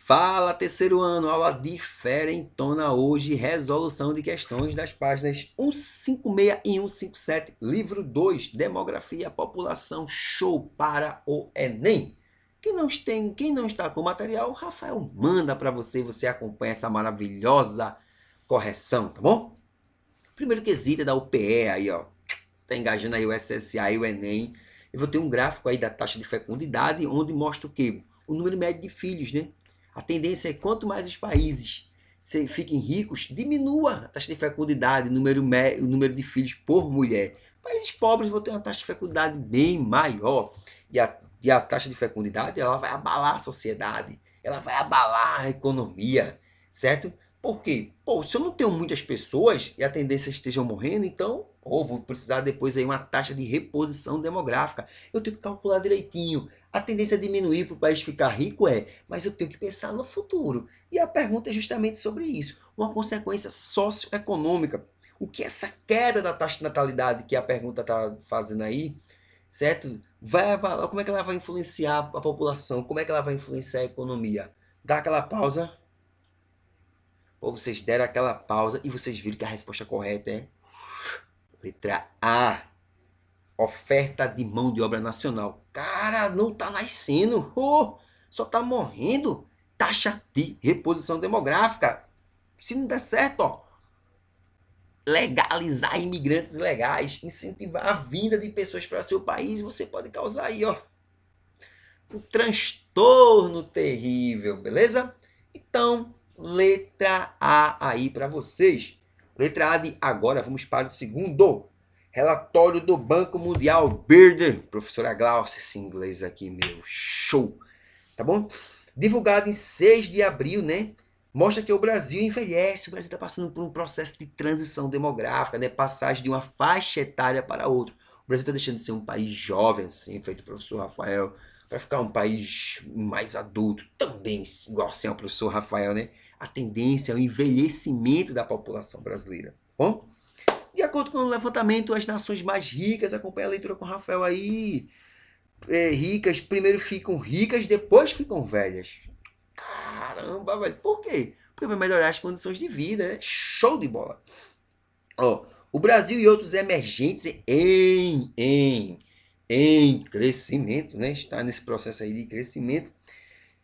Fala, terceiro ano, aula diferentona hoje, resolução de questões das páginas 156 e 157, livro 2, Demografia, População, show para o Enem. Quem não está com o material, o Rafael manda para você, você acompanha essa maravilhosa correção, tá bom? Primeiro quesito é da UPE aí, ó, tá engajando aí o SSA e o Enem. Eu vou ter um gráfico aí da taxa de fecundidade, onde mostra o quê? O número médio de filhos, né? A tendência é que quanto mais os países fiquem ricos, diminua a taxa de fecundidade, o número de filhos por mulher. Países pobres vão ter uma taxa de fecundidade bem maior. E a taxa de fecundidade ela vai abalar a sociedade, ela vai abalar a economia, certo? Por quê? Pô, se eu não tenho muitas pessoas e a tendência estejam morrendo, então vou precisar depois aí uma taxa de reposição demográfica. Eu tenho que calcular direitinho. A tendência a diminuir para o país ficar rico mas eu tenho que pensar no futuro. E a pergunta é justamente sobre isso. Uma consequência socioeconômica. O que essa queda da taxa de natalidade que a pergunta está fazendo aí, certo? Como é que ela vai influenciar a população? Como é que ela vai influenciar a economia? Dá aquela pausa. Ou vocês deram aquela pausa e vocês viram que a resposta correta é letra A. Oferta de mão de obra nacional. Cara, não tá nascendo. Só tá morrendo. Taxa de reposição demográfica. Se não der certo, legalizar imigrantes legais, incentivar a vinda de pessoas para seu país, você pode causar aí, um transtorno terrível, beleza? Então, letra A aí para vocês. Letra A de agora, vamos para o segundo. Relatório do Banco Mundial, Birder. Professora Glaucia, esse inglês aqui, meu, show. Tá bom? Divulgado em 6 de abril, né? Mostra que o Brasil envelhece, o Brasil está passando por um processo de transição demográfica, né? Passagem de uma faixa etária para outra. O Brasil está deixando de ser um país jovem, assim, feito o professor Rafael, para ficar um país mais adulto, também igual assim ao professor Rafael, né? A tendência é o envelhecimento da população brasileira. Bom? De acordo com o levantamento, as nações mais ricas, acompanha a leitura com o Rafael aí, ricas, primeiro ficam ricas, depois ficam velhas. Caramba, velho. Por quê? Porque vai melhorar as condições de vida, né? Show de bola. O Brasil e outros emergentes em crescimento, né? Está nesse processo aí de crescimento.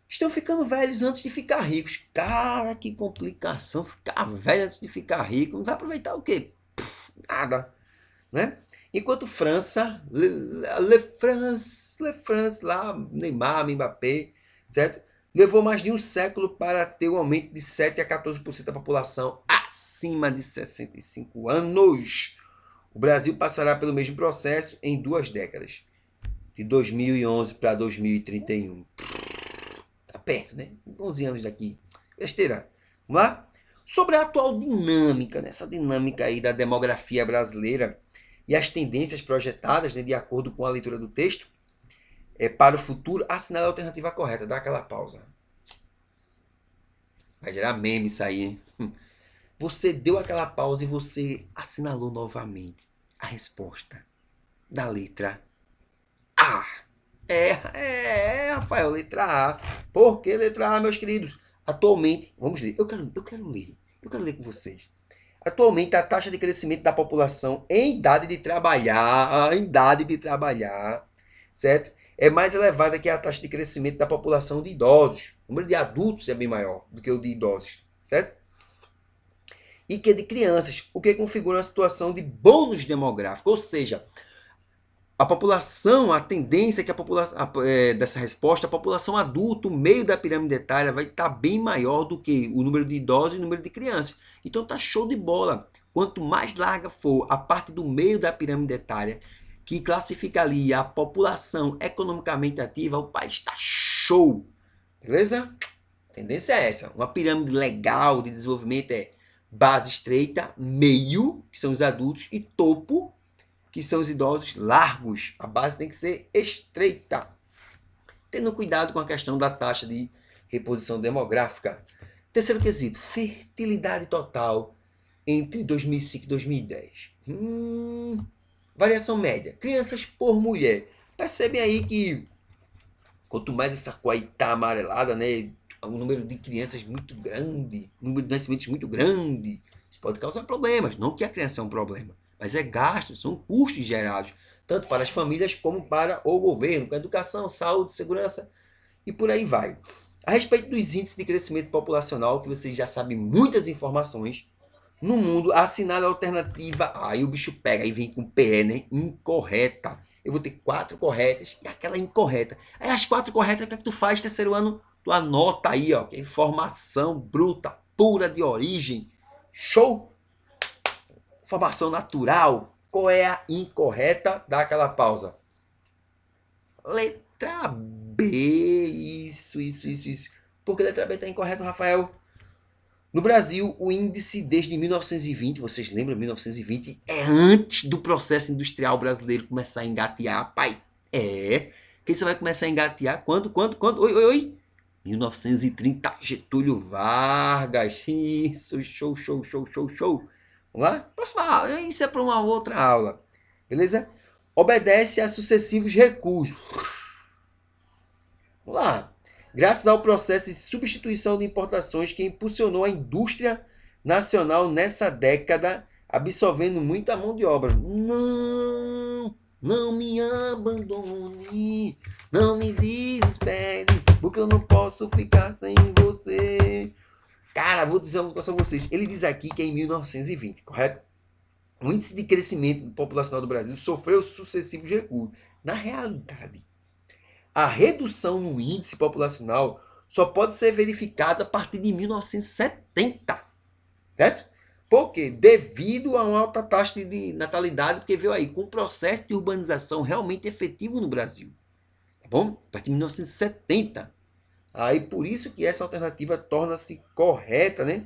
Estão ficando velhos antes de ficar ricos. Cara, que complicação. Ficar velho antes de ficar rico. Não vai aproveitar o quê? Nada, né? Enquanto França, Le France, lá, Neymar, Mbappé, certo? Levou mais de um século para ter um aumento de 7 a 14% da população acima de 65 anos. O Brasil passará pelo mesmo processo em 2 décadas, de 2011 para 2031. Tá perto, né? 11 anos daqui. Besteira. Vamos lá? Sobre a atual dinâmica, né? Essa dinâmica aí da demografia brasileira e as tendências projetadas, né, de acordo com a leitura do texto, para o futuro, assinale a alternativa correta. Dá aquela pausa. Vai gerar meme isso aí, hein? Você deu aquela pausa e você assinalou novamente a resposta da letra A. Rafael, letra A. Por que letra A, meus queridos? Atualmente, vamos ler. Eu quero ler com vocês. Atualmente, a taxa de crescimento da população em idade de trabalhar, certo? É mais elevada que a taxa de crescimento da população de idosos. O número de adultos é bem maior do que o de idosos, certo? E que de crianças, o que configura uma situação de bônus demográfico, ou seja, a população, a tendência é que dessa resposta, a população adulta, o meio da pirâmide etária, vai estar bem maior do que o número de idosos e o número de crianças. Então tá show de bola. Quanto mais larga for a parte do meio da pirâmide etária, que classifica ali a população economicamente ativa, o país está show. Beleza? A tendência é essa. Uma pirâmide legal de desenvolvimento é base estreita, meio, que são os adultos, e topo, que são os idosos largos. A base tem que ser estreita. Tendo cuidado com a questão da taxa de reposição demográfica. Terceiro quesito, fertilidade total entre 2005 e 2010. Variação média, crianças por mulher. Percebem aí que quanto mais essa cor aí tá amarelada, né? um número de crianças muito grande, um número de nascimentos muito grande. Isso pode causar problemas. Não que a criança é um problema, mas é gastos, são custos gerados, tanto para as famílias como para o governo, com a educação, saúde, segurança e por aí vai. A respeito dos índices de crescimento populacional, que vocês já sabem muitas informações, no mundo, assinala a alternativa, aí o bicho pega, aí vem com PE, né? Incorreta. Eu vou ter 4 corretas e aquela incorreta. Aí as 4 corretas, o que é que tu faz terceiro ano? Tu anota aí, ó, que é informação bruta, pura de origem. Show? Informação natural. Qual é a incorreta? Dá aquela pausa. Letra B. Isso. Por que letra B está incorreta, Rafael? No Brasil, o índice desde 1920, vocês lembram, 1920, é antes do processo industrial brasileiro começar a engatear, pai. É. Que você vai começar a engatear? Quando? Oi. 1930, Getúlio Vargas. Isso, show. Vamos lá? Próxima aula. Isso é para uma outra aula. Beleza? Obedece a sucessivos recursos. Vamos lá. Graças ao processo de substituição de importações que impulsionou a indústria nacional nessa década, absorvendo muita mão de obra. Não me abandone, não me desespere, porque eu não posso ficar sem você. Cara, vou dizer uma coisa a vocês. Ele diz aqui que é em 1920, correto? O índice de crescimento populacional do Brasil sofreu sucessivos recuos. Na realidade, a redução no índice populacional só pode ser verificada a partir de 1970, certo? Por quê? Devido a uma alta taxa de natalidade, porque veio aí com um processo de urbanização realmente efetivo no Brasil, tá bom? A partir de 1970. Aí por isso que essa alternativa torna-se correta, né?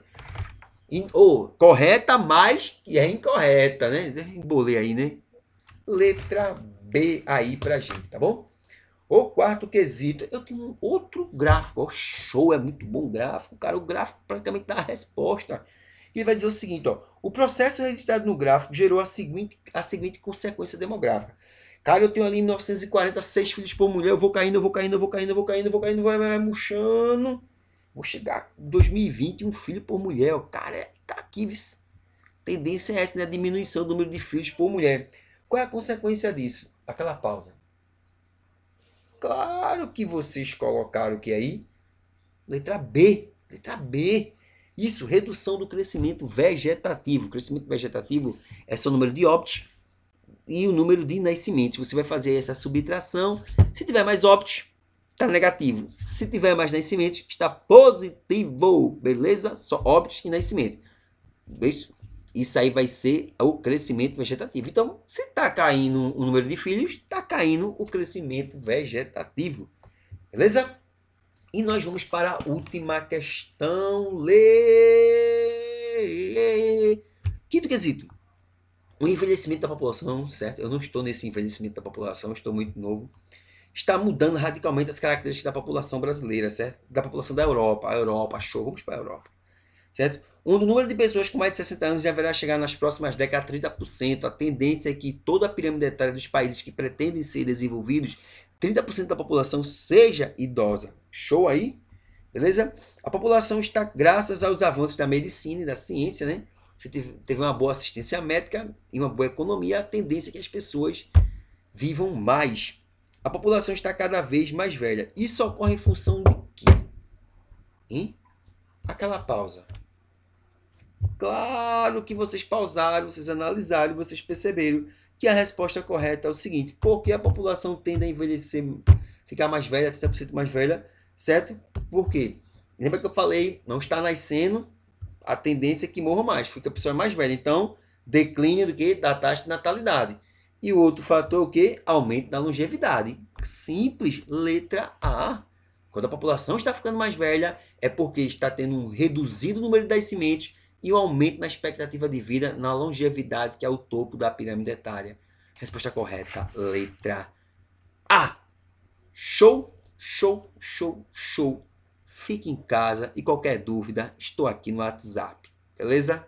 Correta, mas que é incorreta, né? Embolei aí, né? Letra B aí pra gente, tá bom? O quarto quesito, eu tenho um outro gráfico, show, é muito bom o gráfico, cara, o gráfico praticamente dá a resposta. Ele vai dizer o seguinte, ó, o processo registrado no gráfico gerou a seguinte consequência demográfica. Cara, eu tenho ali em 1940 6 filhos por mulher, eu vou caindo, vai murchando. Vou chegar em 2020 um filho por mulher, ó, cara, tá aqui, tendência é essa, né, a diminuição do número de filhos por mulher. Qual é a consequência disso? Aquela pausa. Claro que vocês colocaram o que aí? Letra B. Isso, redução do crescimento vegetativo. O crescimento vegetativo é só o número de óbitos e o número de nascimentos. Você vai fazer essa subtração. Se tiver mais óbitos, está negativo. Se tiver mais nascimentos, está positivo. Beleza? Só óbitos e nascimento. Isso aí vai ser o crescimento vegetativo. Então, se está caindo o número de filhos, está caindo o crescimento vegetativo. Beleza? E nós vamos para a última questão. Quinto quesito. O envelhecimento da população, certo? Eu não estou nesse envelhecimento da população, estou muito novo. Está mudando radicalmente as características da população brasileira, certo? Da população da Europa. A Europa, show, vamos para a Europa. Certo? Onde o número de pessoas com mais de 60 anos deverá chegar nas próximas décadas a 30%. A tendência é que toda a pirâmide etária dos países que pretendem ser desenvolvidos, 30% da população seja idosa. Show aí? Beleza? A população está, graças aos avanços da medicina e da ciência, né? Teve uma boa assistência médica e uma boa economia. A tendência é que as pessoas vivam mais. A população está cada vez mais velha. Isso ocorre em função de quê? Hein? Aquela pausa. Claro que vocês pausaram, vocês analisaram, vocês perceberam que a resposta correta é o seguinte: porque a população tende a envelhecer, ficar mais velha, 30% mais velha, certo? Por quê? Lembra que eu falei, não está nascendo, a tendência é que morra mais, fica a pessoa mais velha. Então, declínio do que? Da taxa de natalidade. E o outro fator é o quê? Aumento da longevidade. Simples, letra A. Quando a população está ficando mais velha, é porque está tendo um reduzido número de nascimentos e um aumento na expectativa de vida, na longevidade, que é o topo da pirâmide etária. Resposta correta, letra A. Show. Fique em casa e qualquer dúvida, estou aqui no WhatsApp. Beleza?